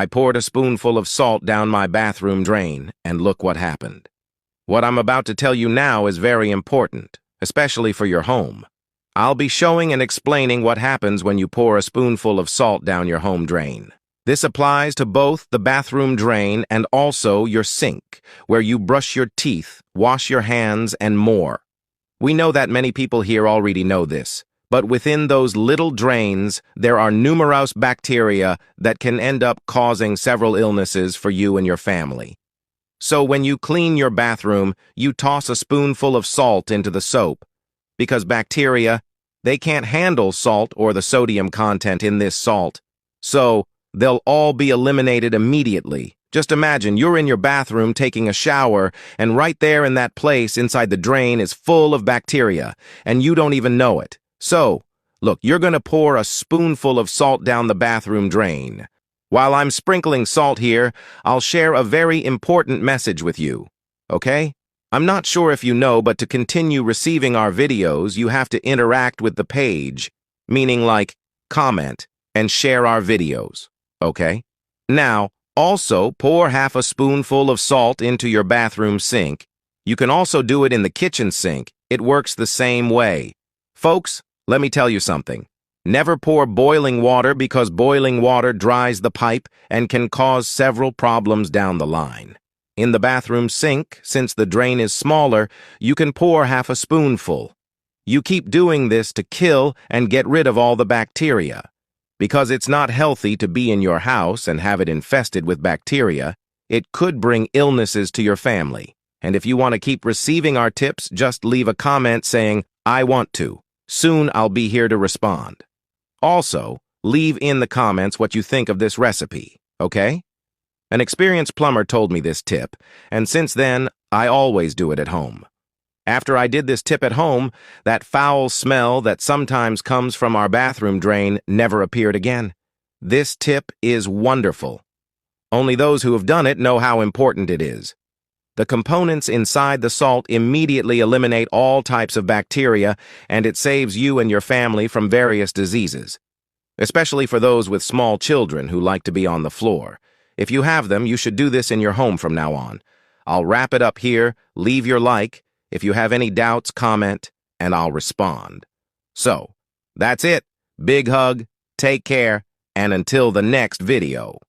I poured a spoonful of salt down my bathroom drain, and look what happened. What I'm about to tell you now is very important, especially for your home. I'll be showing and explaining what happens when you pour a spoonful of salt down your home drain. This applies to both the bathroom drain and also your sink, where you brush your teeth, wash your hands, and more. We know that many people here already know this, but within those little drains, there are numerous bacteria that can end up causing several illnesses for you and your family. So when you clean your bathroom, you toss a spoonful of salt into the soap, because bacteria, they can't handle salt or the sodium content in this salt. So they'll all be eliminated immediately. Just imagine you're in your bathroom taking a shower, and right there in that place inside the drain is full of bacteria, and you don't even know it. So, look, you're going to pour a spoonful of salt down the bathroom drain. While I'm sprinkling salt here, I'll share a very important message with you, okay? I'm not sure if you know, but to continue receiving our videos, you have to interact with the page, meaning like comment and share our videos, okay? Now, also pour half a spoonful of salt into your bathroom sink. You can also do it in the kitchen sink. It works the same way. Folks, let me tell you something. Never pour boiling water because boiling water dries the pipe and can cause several problems down the line. In the bathroom sink, since the drain is smaller, you can pour half a spoonful. You keep doing this to kill and get rid of all the bacteria. Because it's not healthy to be in your house and have it infested with bacteria, it could bring illnesses to your family. And if you want to keep receiving our tips, just leave a comment saying, "I want to." Soon I'll be here to respond. Also, leave in the comments what you think of this recipe, okay? An experienced plumber told me this tip, and since then, I always do it at home. After I did this tip at home, that foul smell that sometimes comes from our bathroom drain never appeared again. This tip is wonderful. Only those who have done it know how important it is. The components inside the salt immediately eliminate all types of bacteria, and it saves you and your family from various diseases, especially for those with small children who like to be on the floor. If you have them, you should do this in your home from now on. I'll wrap it up here. Leave your like. If you have any doubts, comment, and I'll respond. So, that's it. Big hug, take care, and until the next video.